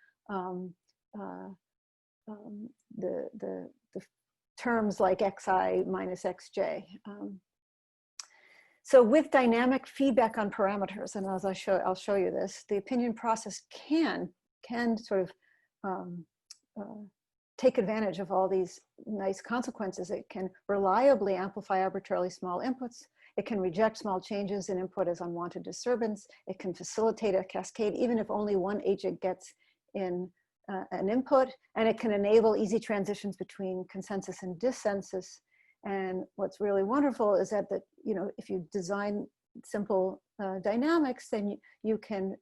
the terms like xi minus xj. So with dynamic feedback on parameters, and as I'll show you this, the opinion process can sort of take advantage of all these nice consequences. It can reliably amplify arbitrarily small inputs. It can reject small changes in input as unwanted disturbance. It can facilitate a cascade even if only one agent gets in an input, and it can enable easy transitions between consensus and dissensus. And what's really wonderful is that you know, if you design simple dynamics, then you can,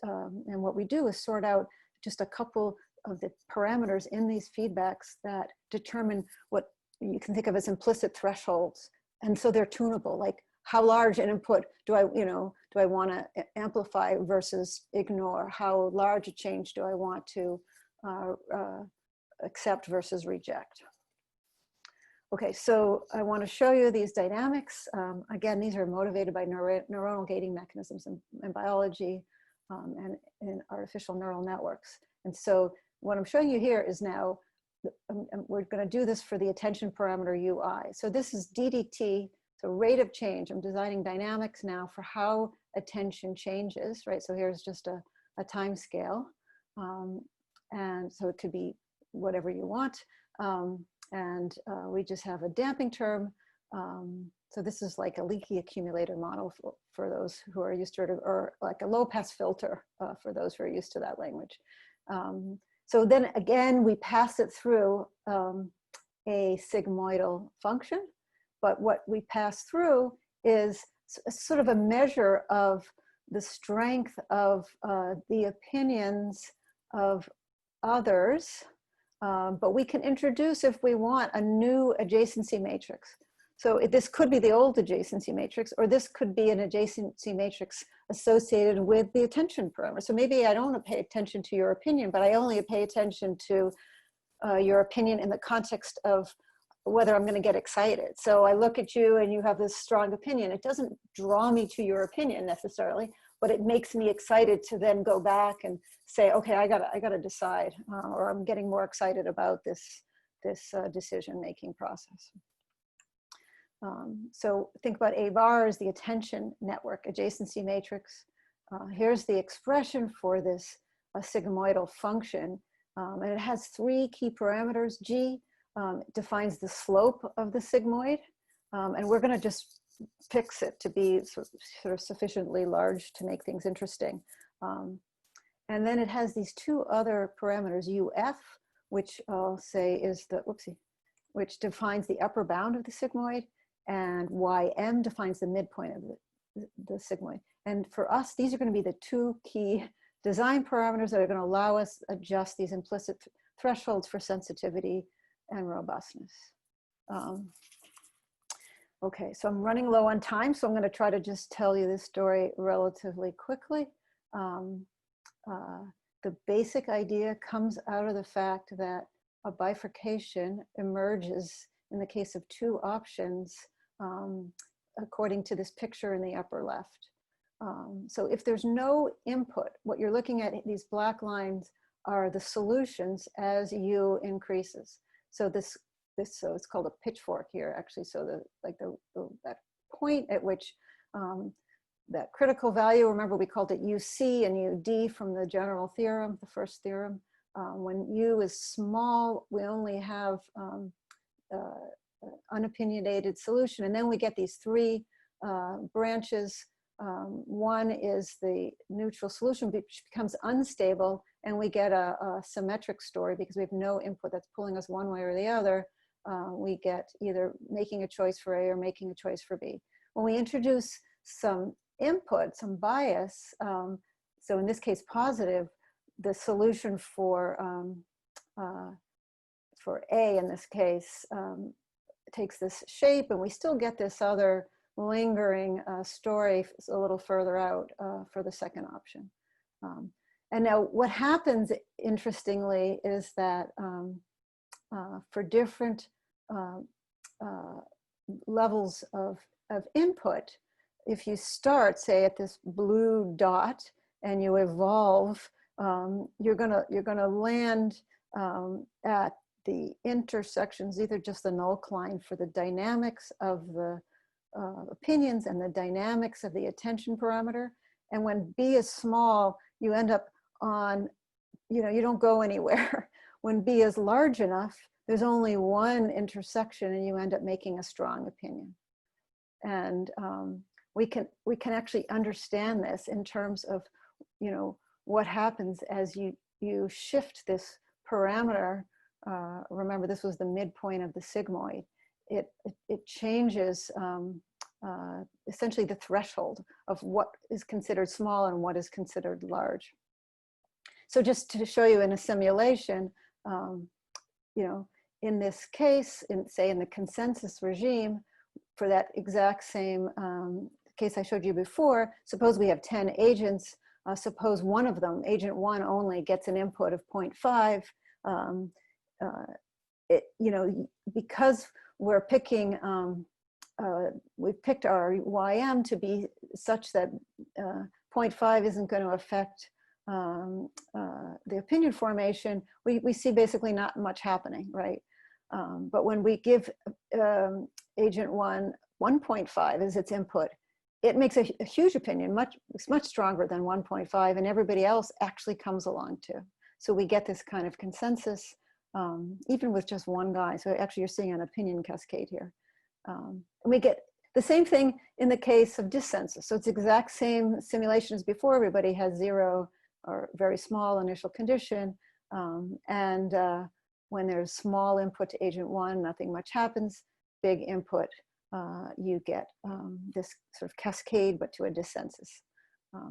and what we do is sort out just a couple of the parameters in these feedbacks that determine what you can think of as implicit thresholds. And so they're tunable, like how large an input do I want to amplify versus ignore? How large a change do I want to accept versus reject? Okay, so I want to show you these dynamics. Again, these are motivated by neuronal gating mechanisms in biology and in artificial neural networks. And so what I'm showing you here is now, we're going to do this for the attention parameter UI. So this is DDT, so rate of change. I'm designing dynamics now for how attention changes, right? So here's just a time scale. And so it could be whatever you want. We just have a damping term. So this is like a leaky accumulator model for those who are used to it, or like a low pass filter for those who are used to that language. So then again, we pass it through a sigmoidal function, but what we pass through is sort of a measure of the strength of the opinions of others, but we can introduce, if we want, a new adjacency matrix. So this could be the old adjacency matrix, or this could be an adjacency matrix associated with the attention parameter. So maybe I don't want to pay attention to your opinion, but I only pay attention to your opinion in the context of whether I'm going to get excited. So I look at you and you have this strong opinion. It doesn't draw me to your opinion necessarily, but it makes me excited to then go back and say, okay, I gotta decide, or I'm getting more excited about this decision-making process. So think about A bar as the attention network adjacency matrix. Here's the expression for this sigmoidal function. And it has three key parameters. G defines the slope of the sigmoid. And we're going to just fix it to be sort of sufficiently large to make things interesting. And then it has these two other parameters, UF, which I'll say is the, which defines the upper bound of the sigmoid, and YM defines the midpoint of the sigmoid. And for us, these are going to be the two key design parameters that are going to allow us to adjust these implicit thresholds for sensitivity and robustness. Okay, so I'm running low on time, so I'm going to try to just tell you this story relatively quickly. The basic idea comes out of the fact that a bifurcation emerges in the case of two options, according to this picture in the upper left. So if there's no input, what you're looking at, these black lines, are the solutions as U increases. So so it's called a pitchfork here, actually. So that point at which that critical value, remember we called it UC and UD from the general theorem, the first theorem. When U is small, we only have unopinionated solution, and then we get these three branches. One is the neutral solution, which becomes unstable, and we get a symmetric story because we have no input that's pulling us one way or the other. We get either making a choice for A or making a choice for B. When we introduce some input, some bias, so in this case positive, the solution for A in this case takes this shape, and we still get this other lingering story a little further out for the second option. And now what happens, interestingly, is that for different levels of input, if you start, say, at this blue dot and you evolve, you're gonna land at the intersections, either just the null line for the dynamics of the opinions and the dynamics of the attention parameter. And when B is small, you end up on, you don't go anywhere. When B is large enough, there's only one intersection and you end up making a strong opinion. And we can actually understand this in terms of, what happens as you shift this parameter. Remember, this was the midpoint of the sigmoid. It changes essentially the threshold of what is considered small and what is considered large. So just to show you in a simulation, you know, in this case, say in the consensus regime, for that exact same case I showed you before, suppose we have 10 agents. Suppose one of them, agent one only, gets an input of 0.5. You know, because we're picking, we've picked our YM to be such that 0.5 isn't going to affect the opinion formation, we see basically not much happening, right? But when we give agent one 1.5 as its input, it makes a huge opinion, it's much stronger than 1.5, and everybody else actually comes along too. So we get this kind of consensus, even with just one guy. So actually you're seeing an opinion cascade here. And we get the same thing in the case of dissensus. So it's the exact same simulation as before. Everybody has 0 or very small initial condition. When there's small input to agent one, nothing much happens. Big input, you get this sort of cascade, but to a dissensus.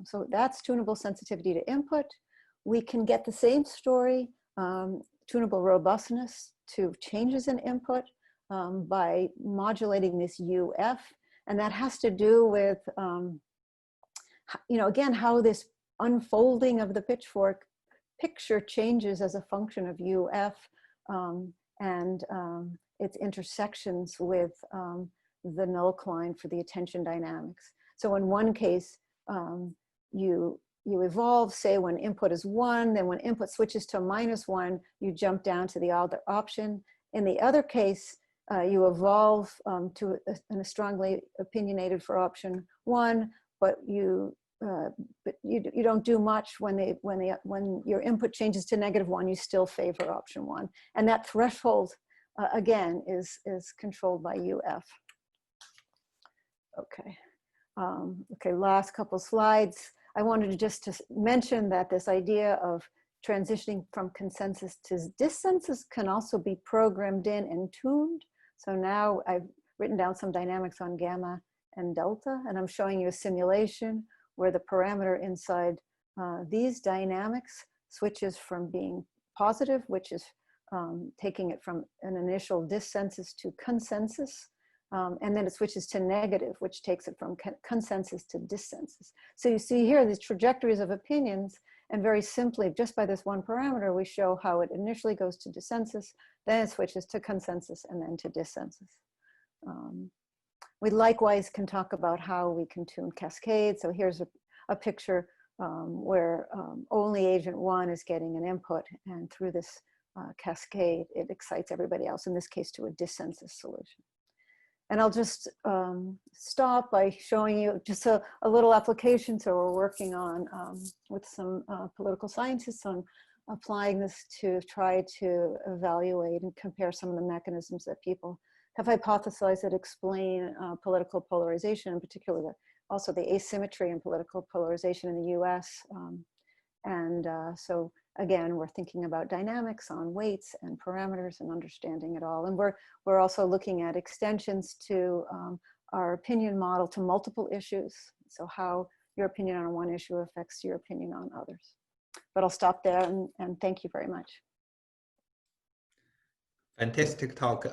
So that's tunable sensitivity to input. We can get the same story, tunable robustness to changes in input by modulating this UF. And that has to do with, you know, again, how this unfolding of the pitchfork picture changes as a function of UF and its intersections with the null line for the attention dynamics. So in one case, you evolve, say when input is 1, then when input switches to -1, you jump down to the other option. In the other case, you evolve to a strongly opinionated for option 1, but you don't do much when your input changes to -1, you still favor option 1. And that threshold, again, is controlled by UF. Okay. Okay, last couple slides. I wanted just to mention that this idea of transitioning from consensus to dissensus can also be programmed in and tuned. So now I've written down some dynamics on gamma and delta, and I'm showing you a simulation where the parameter inside these dynamics switches from being positive, which is taking it from an initial dissensus to consensus, and then it switches to negative, which takes it from consensus to dissensus. So you see here these trajectories of opinions, and very simply, just by this one parameter, we show how it initially goes to dissensus, then it switches to consensus, and then to dissensus. We likewise can talk about how we can tune cascades. So here's a picture where only agent one is getting an input, and through this cascade, it excites everybody else, in this case to a dissensus solution. And I'll just stop by showing you just a little application. So we're working on with some political scientists on applying this to try to evaluate and compare some of the mechanisms that people have hypothesized that explain political polarization, in particular also the asymmetry in political polarization in the US. So again, we're thinking about dynamics on weights and parameters and understanding it all. And we're also looking at extensions to our opinion model to multiple issues. So how your opinion on one issue affects your opinion on others. But I'll stop there and thank you very much. Fantastic talk,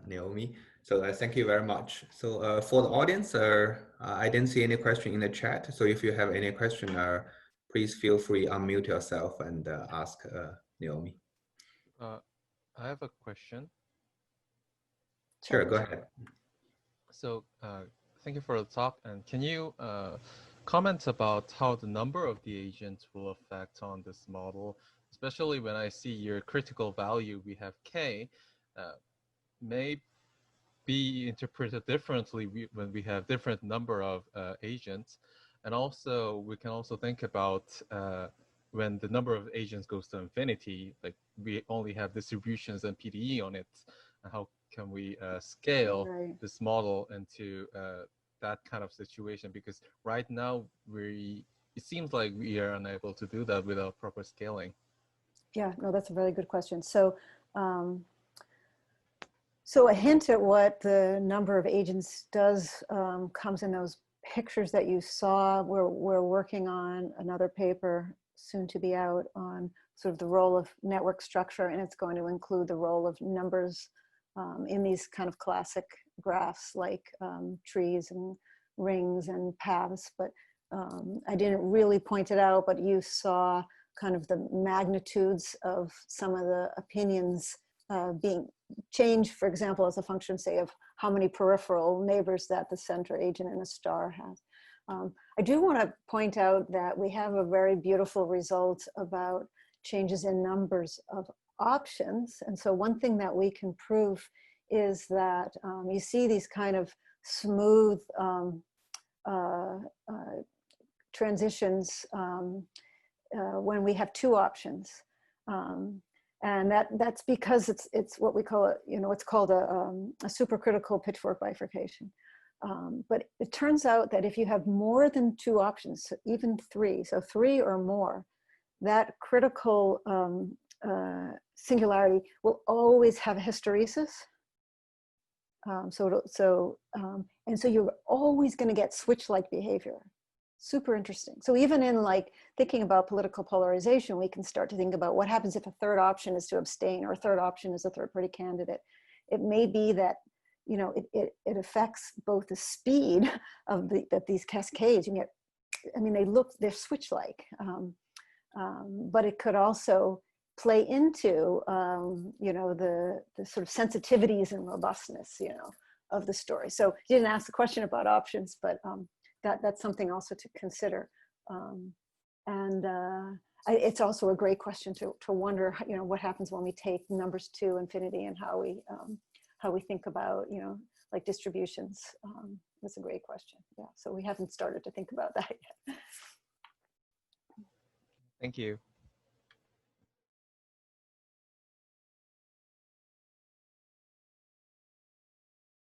Naomi. So thank you very much. So for the audience, I didn't see any question in the chat. So if you have any question, please feel free to unmute yourself and ask Naomi. I have a question. Sure, go ahead. So thank you for the talk. And can you comment about how the number of the agents will affect on this model, especially when I see your critical value, we have K, may be interpreted differently when we have different number of agents. And also, we can also think about when the number of agents goes to infinity, like we only have distributions and PDE on it. How can we scale this model into that kind of situation? Because right now, it seems like we are unable to do that without proper scaling. Yeah, no, that's a really good question. So So a hint at what the number of agents does comes in those pictures that you saw. We're working on another paper soon to be out on sort of the role of network structure, and it's going to include the role of numbers in these kind of classic graphs like trees and rings and paths. But I didn't really point it out, but you saw kind of the magnitudes of some of the opinions being changed, for example, as a function, say, of how many peripheral neighbors that the center agent in a star has. I do want to point out that we have a very beautiful result about changes in numbers of options. And so one thing that we can prove is that you see these kind of smooth transitions when we have two options. And that's because it's what we call, it's called a supercritical pitchfork bifurcation. But it turns out that if you have more than two options, even three, so three or more, that critical singularity will always have a hysteresis. And so you're always going to get switch-like behavior. Super interesting. So even in like thinking about political polarization, we can start to think about what happens if a third option is to abstain or a third option is a third party candidate. It may be that, it affects both the speed of these cascades. You get, they're switch-like, but it could also play into, the sort of sensitivities and robustness, of the story. So you didn't ask the question about options, but that's something also to consider. It's also a great question to wonder, what happens when we take numbers to infinity and how we think about, like distributions. That's a great question. Yeah, so we haven't started to think about that yet. Thank you.